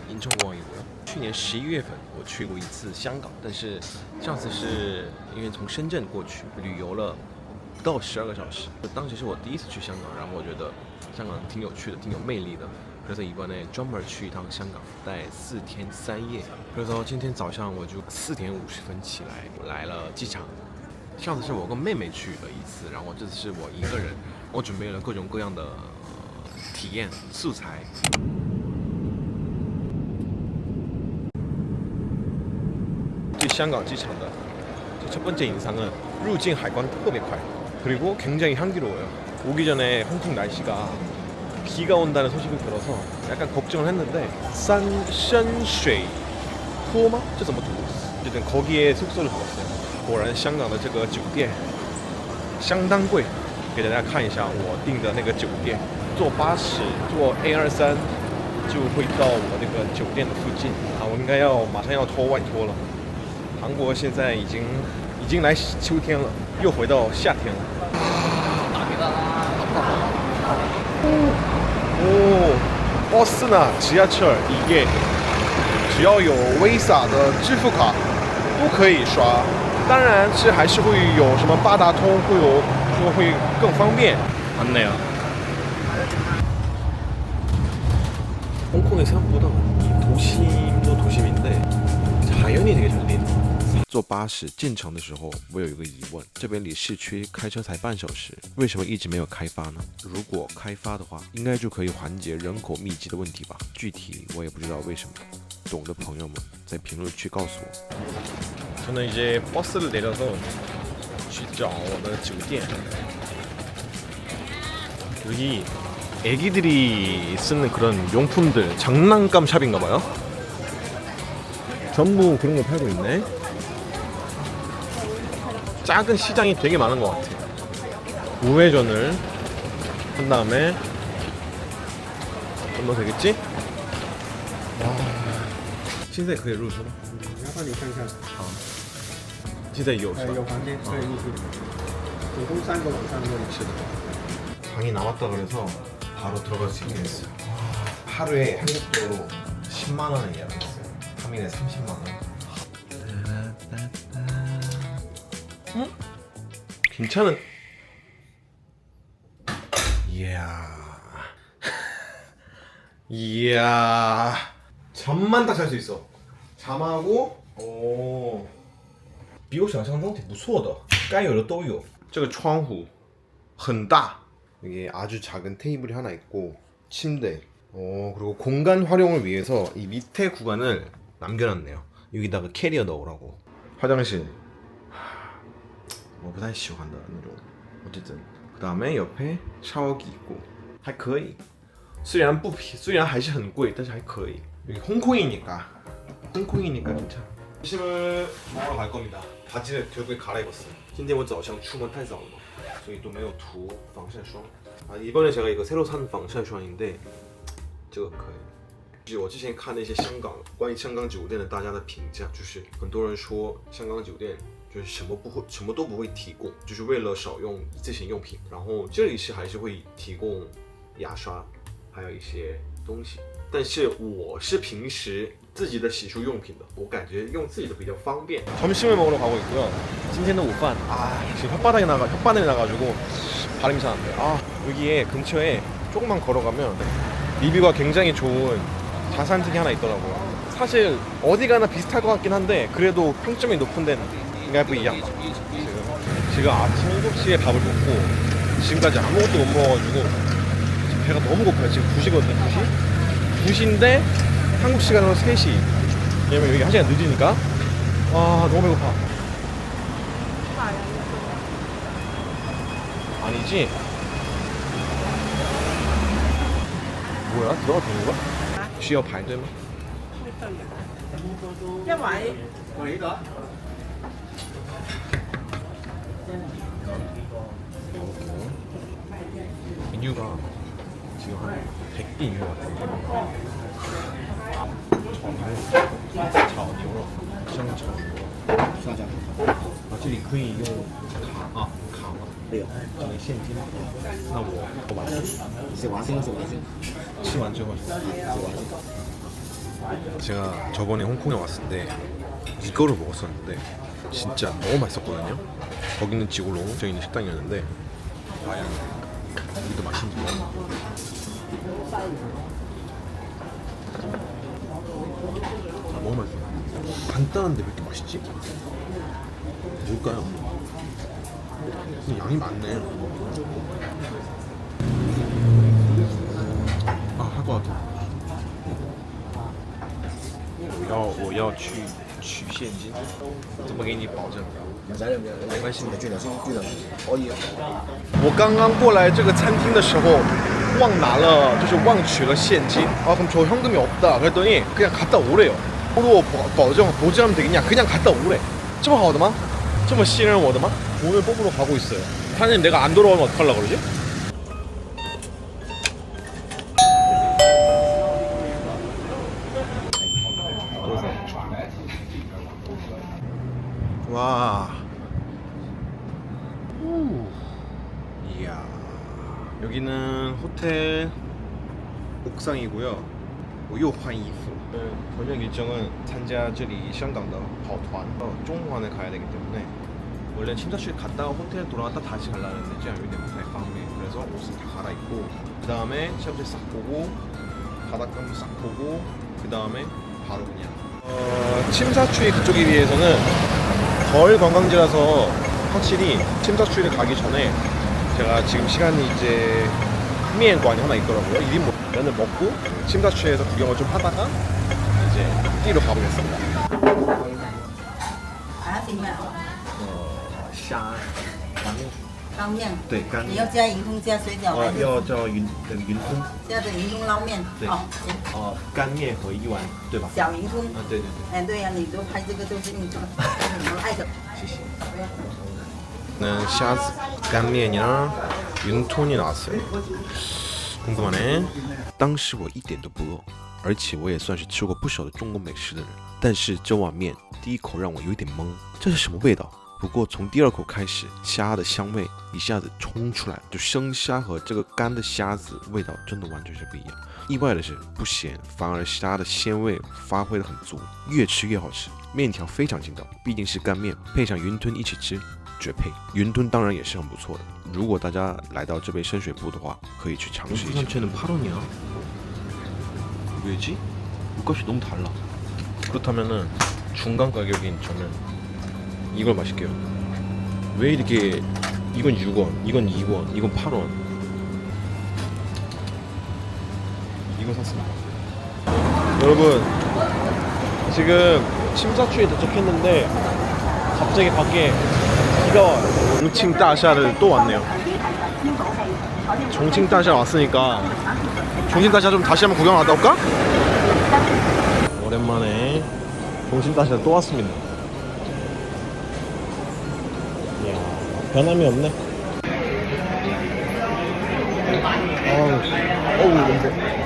인천공항이고요. 去年11月份我去过一次香港，但是上次是因为从深圳过去旅游了不到12个小时。当时是我第一次去香港，然后我觉得香港挺有趣的，挺有魅力的。그래서 이번에 专门去一趟香港，待4天3夜。그래서今天早上我就4点50分起来了机场。上次是我跟妹妹去了一次，然后这次是我一个人。我准备了各种各样的体验素材。이香港机场的첫 번째 인상은入境海关特别快. 그리고 굉장히 향기로워요. 오기 전에 홍콩 날씨가 비가 온다는 소식을 들어서 약간 걱정을 했는데山水坡吗? 这怎么读? 어쨌든 거기에 숙소를 잡았어요. 果然香港的这个酒店相当贵。给大家看一下我订的那个酒店，坐巴士坐 A23就会到我那个酒店的附近啊。我应该马上要脱外脱了。韩国现在已经来秋天了，又回到夏天了。버스나 지하철 이게只要有 Visa 的支付卡都可以刷，当然是还是会有什么八达通会更方便。맞네요. 홍콩의 생각보다 도심도 도심인데 자연이 되게 잘 돼 있는 것 같아요. 坐巴士进城的时候，我有一个疑问：这边离市区开车才半小时，为什么一直没有开发呢？如果开发的话，应该就可以缓解人口密集的问题吧？具体我也不知道为什么，懂的朋友们在评论区告诉我。 저는 이제 버스를 내려서 진짜我的酒店 여기 애기들이 쓰는 그런 용품들 장난감 샵인가봐요. 전부 그런 거 팔고 있네. 작은 시장이 되게 많은 것 같아요. 우회전을 한 다음에 건너 되겠지? 와, 现在可以入住吗？麻烦你看看。好，现在有是吧？有房间可以入住，总共3个晚上的。是的。 방이 남았다 그래서 바로 들어갈 수 있게 됐어요. 하루에 한국 돈으로 10만 원을 예약했어요. 3일에 30만 원. 응? 괜찮은. 이야. 잠만 딱 잘 수 있어. 잠하고. 오. 比我想象中挺不错的，该有的都有。这个窗户很大。 여기 아주 작은 테이블이 하나 있고 침대 그리고 공간 활용을 위해서 이 밑에 구간을 남겨놨네요. 여기다가 캐리어 넣으라고. 화장실 我不太喜欢的那种 어쨌든 그 다음에 옆에 샤워기 있고 还可以 虽然还是很贵但是还可以 여기 홍콩이니까 괜찮아. 점심을 먹으러 갈 겁니다. 바지를 결국에 갈아입었어요. 今天我早上出门太早了 所以都没有涂防晒霜啊。이번에 제가 이거 새로 산 防晒霜인데这个可以。就是我之前看那些关于香港酒店的大家的评价，就是很多人说香港酒店就是什么都不会提供，就是为了少用一次性用品。然后这里是还是会提供牙刷，还有一些东西。但是我是平时自己的洗漱用品的，我感觉用自己的比较方便。 점심을 먹으러 가고 있고요. 今天的午饭 지금 혓바닥에 나가지고 발음이 잘 안 돼요. 여기에 근처에 조금만 걸어가면 리뷰가 굉장히 좋은 자산증이 하나 있더라고요. 사실 어디 가나 비슷할 것 같긴 한데 그래도 평점이 높은 데는应该不一样吧. 지금 아침 7시에 밥을 먹고 지금까지 아무것도 못 먹어가지고 지금 배가 너무 고파요. 지금 2시거든요. 2시인데 한국 시간으로 3시. 왜냐면 여기 1시간 늦으니까. 너무 배고파. 아니지? 뭐야? 들어가도 되는 거야? 需要排队吗? 一位。 메뉴가 지금 한 100개 있는 것 같아요. 炒牛肉，香炒牛肉，刷奖这里可以用卡吗？没有，只能现金。那我把它是华兴是华兴，吃完之后，是华兴。 제가 저번에 홍콩에 왔을 때 이거를 먹었었는데 진짜 너무 맛있었거든요. 거기는 지골롱 저 있는 식당이었는데 과연 여기도 맛있는지 먹어볼게요. 너무 맛있어. 간단한데 왜 이렇게 맛있지? 뭘까요? 양이 많네. 할 것 같아. 我要取现金，怎么给你保证？没关系，你的巨的，我刚刚过来这个餐厅的时候，忘拿了，就是忘取了现金。아 그럼 저 현금이 없다. 그랬더니 그냥 갔다 오래요. 도로 보증하면 되겠냐? 그냥 갔다 오래. 这么好的吗？这么信任我的吗？ 돈을 뽑으러 가고 있어요. 사장님 내가 안 돌아오면 어떡하려고 그러지? 와. 이야. 여기는 호텔 옥상이고요. 我又换衣服. 저녁 일정은 参加这里香港的跑团 中环에 가야 되기 때문에 원래 침사추에 갔다가 호텔 돌아갔다 다시 가려고 했는데 좀 여기 때문에方便. 그래서 옷을 다 갈아입고 그 다음에 시험지 싹 보고 바닷가도 싹 보고 그 다음에 바로 그냥 침사추이 그쪽에 비해서는 덜 관광지라서 확실히 침사추이를 가기 전에 제가 지금 시간이 이제 미엔관이 하나 있더라고요. 1인 면을 먹고 침사추이에서 구경을 좀 하다가 이제 띠로 가보겠습니다. 虾捞面，对干面你要加银通加水饺还是要叫云吞加的银通捞面？对好，干面和一碗对吧？小银通。对。哎，对呀，你都拍这个都是你我爱的。谢谢. 샤즈 깐면이랑 윤톤이 나왔어요. 궁금하네. 当时我一点都不饿，而且我也算是吃过不少的中国美食的人，但是这碗面第一口让我有点懵，这是什么味道？不过从第二口开始，虾的香味一下子冲出来，就生虾和这个干的虾子味道真的完全是不一样。意外的是不咸，反而虾的鲜味发挥得很足，越吃越好吃。面条非常筋道，毕竟是干面，配上云吞一起吃，绝配。云吞当然也是很不错的，如果大家来到这边深水埗的话，可以去尝试一下。삼천은 8원이야. 왜지? 물값이 너무 달라. 그렇다면은 중간 가격인 저는 이걸 마실게요. 왜 이렇게 이건 6원, 이건 2원, 이건 8원. 이거 샀습니다. 여러분 지금 침사추에 도착했는데 갑자기 밖에 비가 와요. 종칭다샤를 또 왔네요. 종칭다샤 왔으니까 종칭다샤 좀 다시 한번 구경 갔다 올까? 오랜만에 종칭다샤 또 왔습니다. 이야, 변함이 없네. 어우 냄새.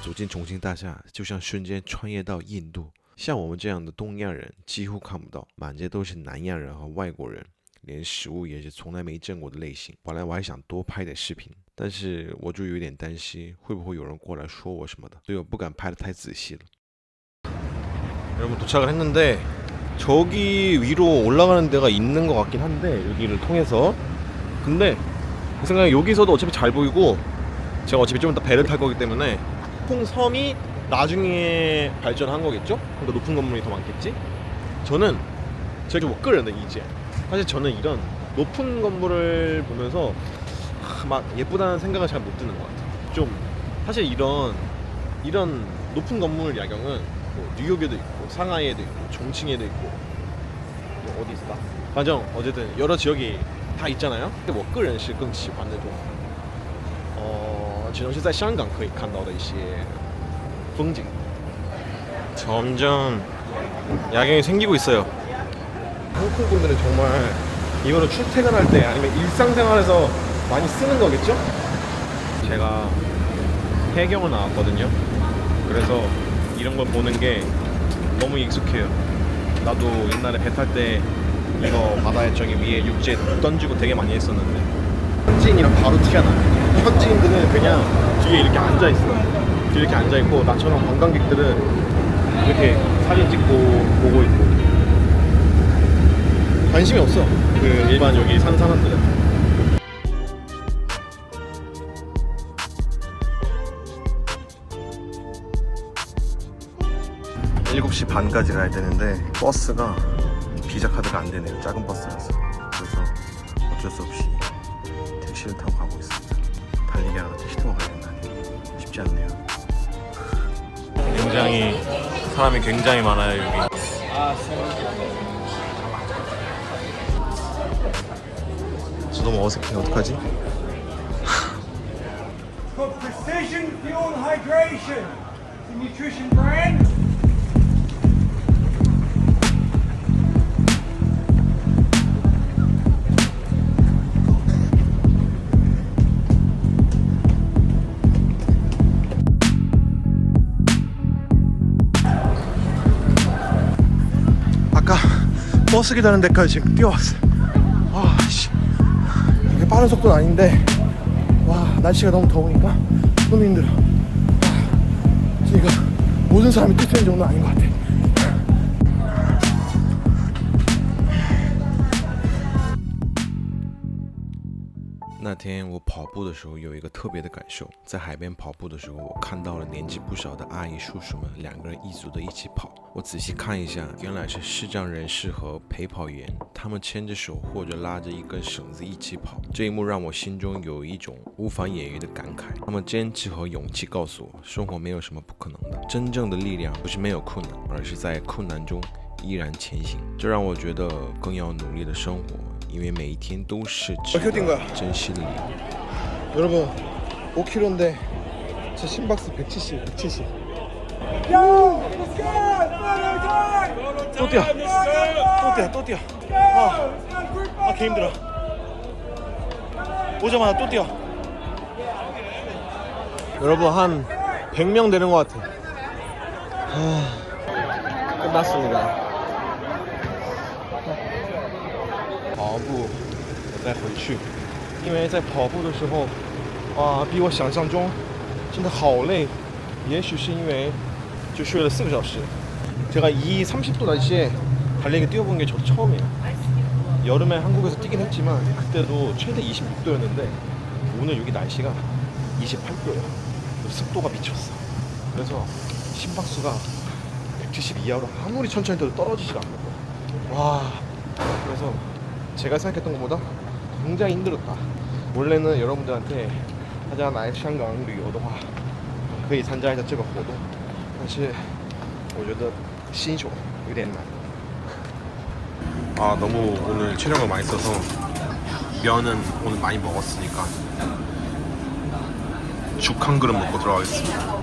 走进重庆大厦，就像瞬间穿越到印度。像我们这样的东亚人几乎看不到，满街都是南亚人和外国人，连食物也是从来没见过的类型。本来我还想多拍点视频，但是我就有点担心会不会有人过来说我什么的，所以我不敢拍得太仔细了。 여러분 도착을 했는데 저기 위로 올라가는 데가 있는 것 같긴 한데 여기를 통해서 근데 제 생각에 여기서도 어차피 잘 보이고 제가 어차피 좀 이따 배를 탈 거기 때문에 홍섬이 나중에 발전한 거겠죠? 그러니까 높은 건물이 더 많겠지? 저는 저기 못 그렸는데 이제 사실 저는 이런 높은 건물을 보면서 막 예쁘다는 생각을 잘 못 드는 것 같아요. 좀 사실 이런 높은 건물 야경은 뭐 뉴욕에도 있고 상하이에도 있고 종칭에도 있고 뭐 어디 있을까?反正 어쨌든 여러 지역이 다 있잖아요. 我个人是更喜欢那种只能是在香港可以看到的一些风景. 점점 야경이 생기고 있어요. 홍콩 분들은 정말 이거를 출퇴근할 때 아니면 일상생활에서 많이 쓰는 거겠죠? 제가 해경을 나왔거든요. 그래서 이런 걸 보는 게 너무 익숙해요. 나도 옛날에 배 탈 때 이거 바다에 저기 위에 육지에 던지고 되게 많이 했었는데 현지인이랑 바로 티가 나요. 현지인들은 그냥 뒤에 이렇게 앉아있어요. 이렇게 앉아 있고 나처럼 관광객들은 이렇게 사진 찍고 보고 있고 관심이 없어. 그 일반 여기 사는 사람들은. 7시 반까지 가야 되는데 버스가 비자 카드가 안 되네요. 작은 버스라서. 그래서 어쩔 수 없이 택시를 타고 가고 있습니다. 달리기 하다가 택시 타고 가야겠다니 쉽지 않네요. 굉장히 사람이 굉장히 많아요 여기. 저 너무 어색해. 어떡하지? Called Precision Fuel and Hydration. It's a nutrition brand. 아까 버스 기다리는 데까지 지금 뛰어왔어. 와, 씨. 이게 빠른 속도는 아닌데, 와, 날씨가 너무 더우니까 너무 힘들어. 이거 모든 사람이 뛸 수 있는 정도는 아닌 것 같아. 那天我跑步的时候有一个特别的感受，在海边跑步的时候，我看到了年纪不小的阿姨叔叔们2个人一组的一起跑。我仔细看一下，原来是视障人士和陪跑员，他们牵着手或者拉着一根绳子一起跑。这一幕让我心中有一种无法言喻的感慨。他们坚持和勇气告诉我，生活没有什么不可能的，真正的力量不是没有困难，而是在困难中依然前行。这让我觉得更要努力的生活。 因为每一天都是值得珍惜的礼物。 여러분 5km인데 제 심박수 170. Go! Let's go! Photo time! 또 뛰어. 또 뛰어. 아, 개 힘들어. 오자마자 또 뛰어. 여러분 한 100명 되는 것 같아. 끝났습니다. 跑步，我再回去，因为在跑步的时候，啊，比我想象中真的好累。也许是因为就睡了4个小时。 제가 이 30도 날씨에 달리기 뛰어본 게 저도 처음이에요. 여름에 한국에서 뛰긴 했지만 그때도 최대 26도였는데 오늘 여기 날씨가 28도예요. 습도가 미쳤어. 그래서 심박수가 170 이하로 아무리 천천히 뛰어도 떨어지지가 않는 거야. 와, 그래서 제가 생각했던 것보다 굉장히 힘들었다. 원래는 여러분들한테 大家来香港旅游的话可以参加一下这个活动，但是我觉得新手有点难。아, 너무 오늘 체력을 많이 써서 면은 오늘 많이 먹었으니까 죽 한 그릇 먹고 들어가겠습니다.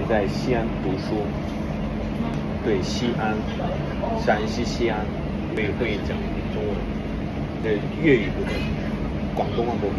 在西安读书，对西安，陕西西安，会讲中文，粤语部分，广东话部分。